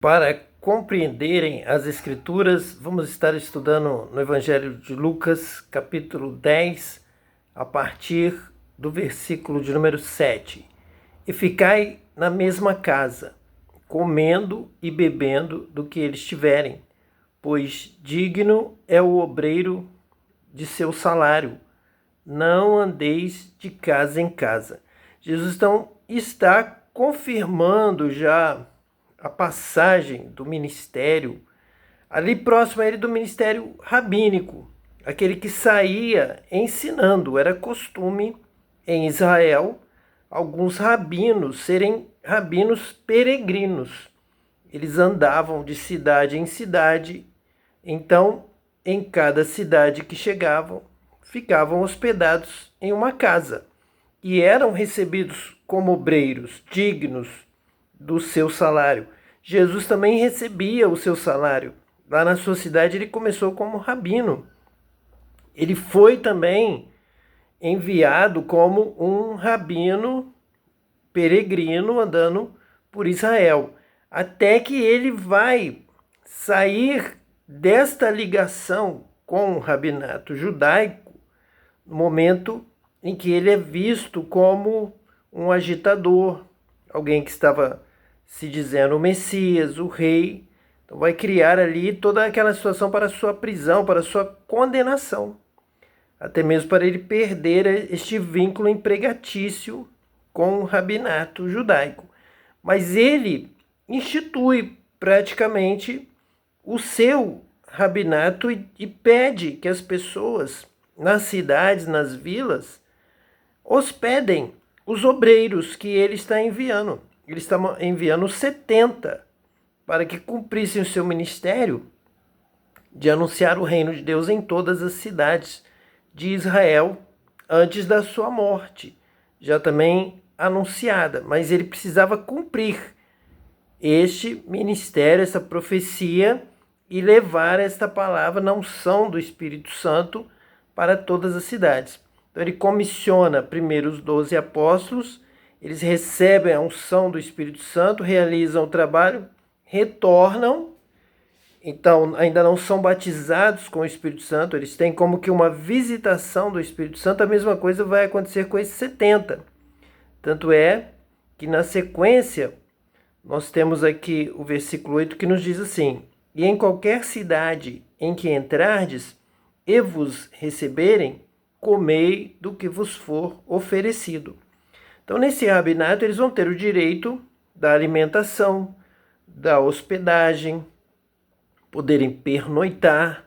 Para compreenderem as Escrituras, vamos estar estudando no Evangelho de Lucas, capítulo 10, a partir do versículo de número 7. E ficai na mesma casa, comendo e bebendo do que eles tiverem, pois digno é o obreiro de seu salário. Não andeis de casa em casa. Jesus então está confirmando já a passagem do ministério, ali próximo a ele, do ministério rabínico, aquele que saía ensinando. Era costume em Israel alguns rabinos serem rabinos peregrinos. Eles andavam de cidade em cidade, então em cada cidade que chegavam, ficavam hospedados em uma casa e eram recebidos como obreiros dignos do seu salário. Jesus também recebia o seu salário. Lá na sua cidade ele começou como rabino. Ele foi também enviado como um rabino peregrino andando por Israel, até que ele vai sair desta ligação com o rabinato judaico no momento em que ele é visto como um agitador, alguém que estava se dizendo o Messias, o rei. Então vai criar ali toda aquela situação para a sua prisão, para a sua condenação, até mesmo para ele perder este vínculo empregatício com o rabinato judaico. Mas ele institui praticamente o seu rabinato e pede que as pessoas nas cidades, nas vilas, hospedem os obreiros que ele está enviando. Ele está enviando 70 para que cumprissem o seu ministério de anunciar o reino de Deus em todas as cidades de Israel antes da sua morte, já também anunciada. Mas ele precisava cumprir este ministério, essa profecia, e levar esta palavra na unção do Espírito Santo para todas as cidades. Então ele comissiona primeiro os 12 apóstolos, eles recebem a unção do Espírito Santo, realizam o trabalho, retornam, então ainda não são batizados com o Espírito Santo, eles têm como que uma visitação do Espírito Santo. A mesma coisa vai acontecer com esses 70. Tanto é que na sequência nós temos aqui o versículo 8 que nos diz assim: e em qualquer cidade em que entrardes e vos receberem, comei do que vos for oferecido. Então, nesse rabinato, eles vão ter o direito da alimentação, da hospedagem, poderem pernoitar,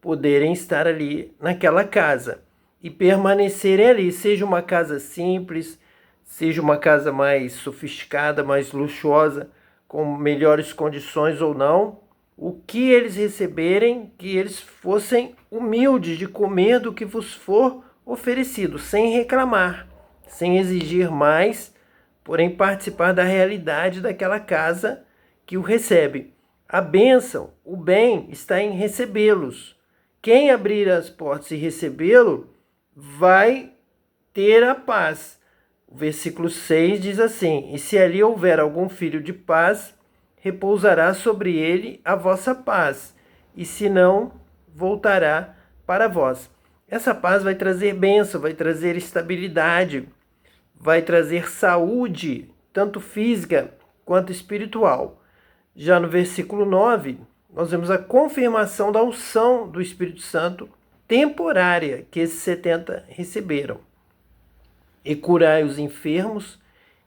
poderem estar ali naquela casa e permanecerem ali, seja uma casa simples, seja uma casa mais sofisticada, mais luxuosa, com melhores condições ou não, o que eles receberem, que eles fossem humildes de comer do que vos for oferecido, sem reclamar, sem exigir mais, porém participar da realidade daquela casa que o recebe. A bênção, o bem, está em recebê-los. Quem abrir as portas e recebê-lo vai ter a paz. O versículo 6 diz assim: e se ali houver algum filho de paz, repousará sobre ele a vossa paz, e se não, voltará para vós. Essa paz vai trazer bênção, vai trazer estabilidade, vai trazer saúde, tanto física quanto espiritual. Já no versículo 9, nós vemos a confirmação da unção do Espírito Santo temporária que esses 70 receberam. E curai os enfermos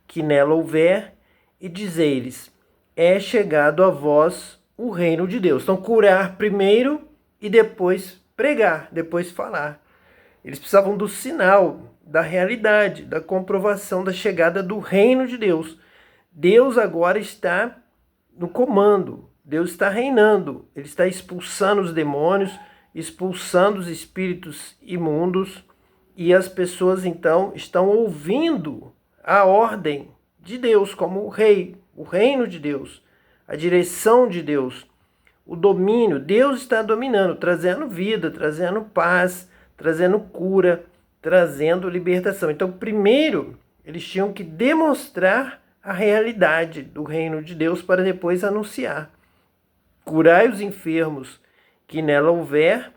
que nela houver, e dizei-lhes: é chegado a vós o reino de Deus. Então, curar primeiro e depois pregar, depois falar. Eles precisavam do sinal, da realidade, da comprovação da chegada do reino de Deus. Deus agora está no comando, Deus está reinando, Ele está expulsando os demônios, expulsando os espíritos imundos, e as pessoas então estão ouvindo a ordem de Deus como o rei, o reino de Deus, a direção de Deus, o domínio. Deus está dominando, trazendo vida, trazendo paz, trazendo cura, trazendo libertação. Então, primeiro, eles tinham que demonstrar a realidade do reino de Deus para depois anunciar. Curai os enfermos que nela houver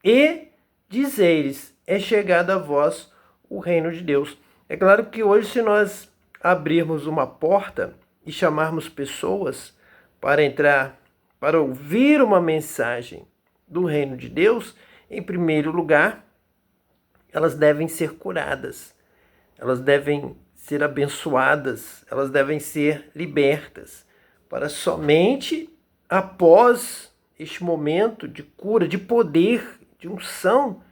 e dizeres, é chegado a vós o reino de Deus. É claro que hoje, se nós abrirmos uma porta e chamarmos pessoas para entrar, para ouvir uma mensagem do reino de Deus, em primeiro lugar, elas devem ser curadas, elas devem ser abençoadas, elas devem ser libertas, para somente após este momento de cura, de poder, de unção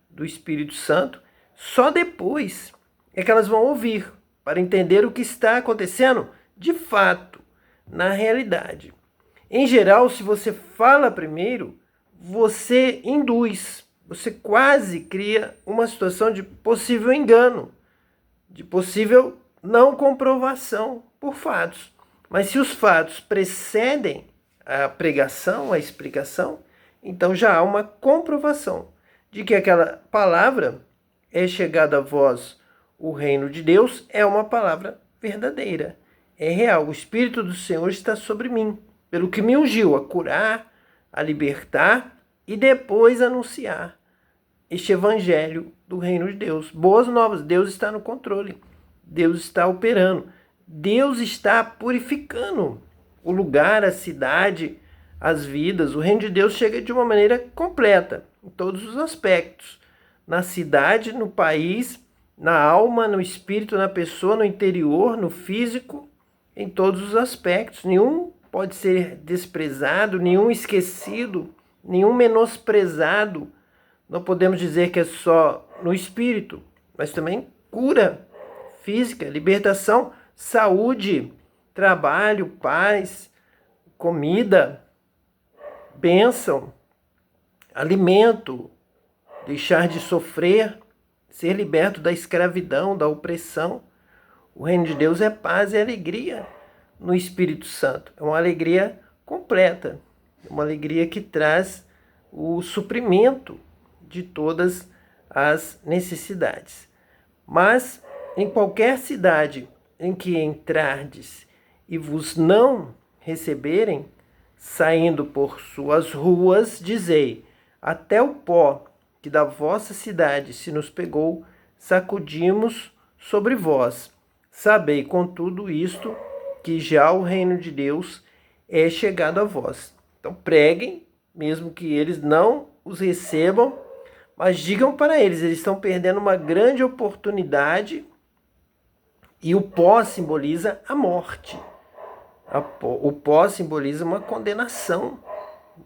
do Espírito Santo, só depois é que elas vão ouvir, para entender o que está acontecendo de fato, na realidade. Em geral, se você fala primeiro, você induz, você quase cria uma situação de possível engano, de possível não comprovação por fatos. Mas se os fatos precedem a pregação, a explicação, então já há uma comprovação de que aquela palavra é chegada a vós o reino de Deus, é uma palavra verdadeira, é real. O Espírito do Senhor está sobre mim, pelo que me ungiu a curar, a libertar e depois anunciar este evangelho do reino de Deus. Boas novas, Deus está no controle, Deus está operando, Deus está purificando o lugar, a cidade, as vidas. O reino de Deus chega de uma maneira completa, em todos os aspectos. Na cidade, no país, na alma, no espírito, na pessoa, no interior, no físico, em todos os aspectos. Nenhum pode ser desprezado, nenhum esquecido, nenhum menosprezado. Não podemos dizer que é só no espírito, mas também cura física, libertação, saúde, trabalho, paz, comida, bênção, alimento, deixar de sofrer, ser liberto da escravidão, da opressão. O reino de Deus é paz e alegria no Espírito Santo. É uma alegria completa, uma alegria que traz o suprimento de todas as necessidades. Mas em qualquer cidade em que entrardes e vos não receberem, saindo por suas ruas, dizei: até o pó que da vossa cidade se nos pegou, sacudimos sobre vós. Sabei, contudo, isto, que já o reino de Deus é chegado a vós. Então preguem, mesmo que eles não os recebam, mas digam para eles estão perdendo uma grande oportunidade, e o pó simboliza a morte. O pó simboliza uma condenação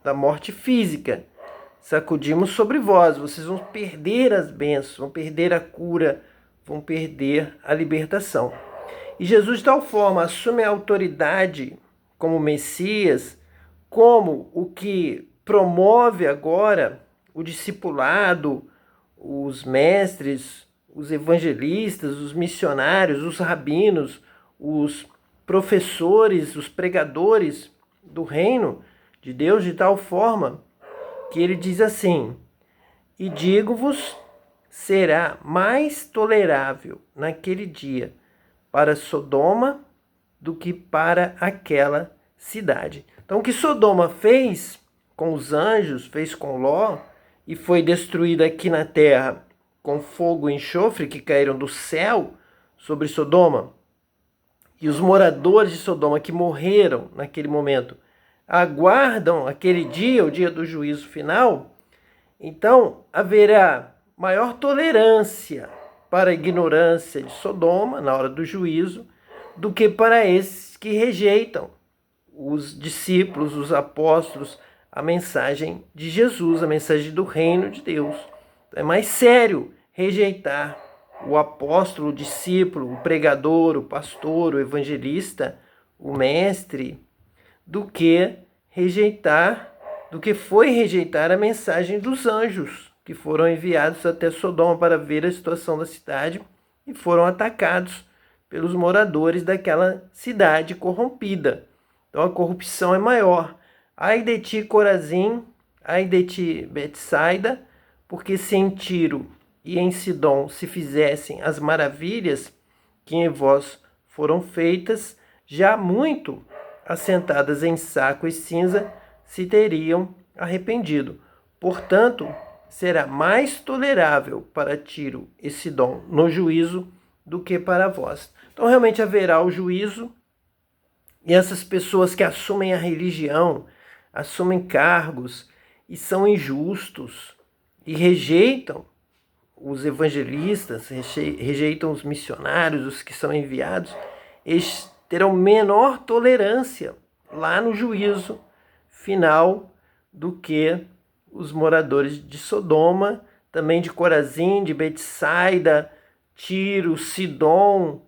da morte física. Sacudimos sobre vós, vocês vão perder as bênçãos, vão perder a cura, vão perder a libertação. E Jesus, de tal forma, assume a autoridade como Messias, como o que promove agora o discipulado, os mestres, os evangelistas, os missionários, os rabinos, os professores, os pregadores do reino de Deus, de tal forma que ele diz assim: e digo-vos, será mais tolerável naquele dia para Sodoma do que para aquela cidade. Então, o que Sodoma fez com os anjos, fez com Ló, e foi destruída aqui na terra com fogo e enxofre que caíram do céu sobre Sodoma, e os moradores de Sodoma que morreram naquele momento aguardam aquele dia, o dia do juízo final, então haverá maior tolerância para a ignorância de Sodoma na hora do juízo do que para esses que rejeitam os discípulos, os apóstolos, a mensagem de Jesus, a mensagem do reino de Deus. É mais sério rejeitar o apóstolo, o discípulo, o pregador, o pastor, o evangelista, o mestre, do que foi rejeitar a mensagem dos anjos que foram enviados até Sodoma para ver a situação da cidade e foram atacados pelos moradores daquela cidade corrompida. Então a corrupção é maior. Ai de ti, Corazim, ai de ti, Betsaida, porque se em Tiro e em Sidom se fizessem as maravilhas que em vós foram feitas, já muito assentadas em saco e cinza se teriam arrependido. Portanto, será mais tolerável para Tiro e Sidom no juízo do que para vós. Então, realmente haverá o juízo, e essas pessoas que assumem a religião, assumem cargos e são injustos e rejeitam os evangelistas, rejeitam os missionários, os que são enviados, eles terão menor tolerância lá no juízo final do que os moradores de Sodoma, também de Corazim, de Betsaida, Tiro, Sidom,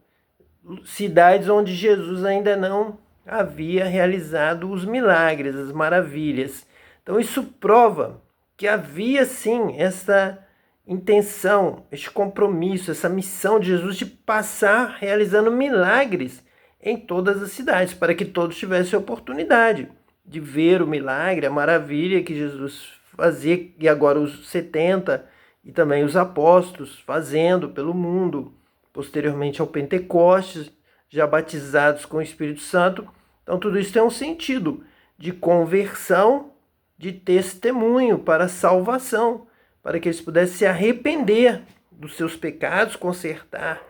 cidades onde Jesus ainda não havia realizado os milagres, as maravilhas. Então isso prova que havia sim essa intenção, este compromisso, essa missão de Jesus de passar realizando milagres em todas as cidades, para que todos tivessem a oportunidade de ver o milagre, a maravilha que Jesus fazia, e agora os 70 e também os apóstolos fazendo pelo mundo, posteriormente ao Pentecostes, já batizados com o Espírito Santo. Então tudo isso tem um sentido de conversão, de testemunho para a salvação, para que eles pudessem se arrepender dos seus pecados, consertar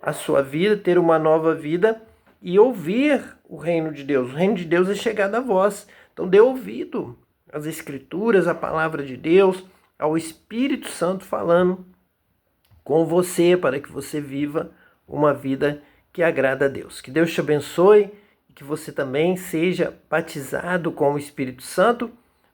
a sua vida, ter uma nova vida e ouvir o reino de Deus. O reino de Deus é chegado a vós. Então dê ouvido às Escrituras, à palavra de Deus, ao Espírito Santo falando com você, para que você viva uma vida que agrada a Deus. Que Deus te abençoe e que você também seja batizado com o Espírito Santo.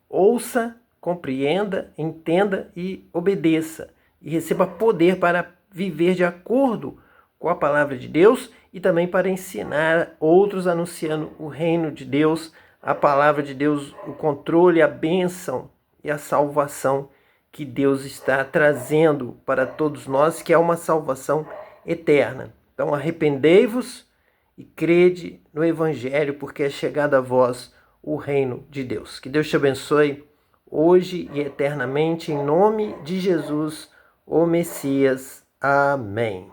Ouça, compreenda, entenda e obedeça. E receba poder para viver de acordo com a palavra de Deus e também para ensinar outros anunciando o reino de Deus, a palavra de Deus, o controle, a bênção e a salvação que Deus está trazendo para todos nós, que é uma salvação eterna. Então arrependei-vos e crede no Evangelho, porque é chegado a vós o reino de Deus. Que Deus te abençoe hoje e eternamente, em nome de Jesus, o Messias. Amém.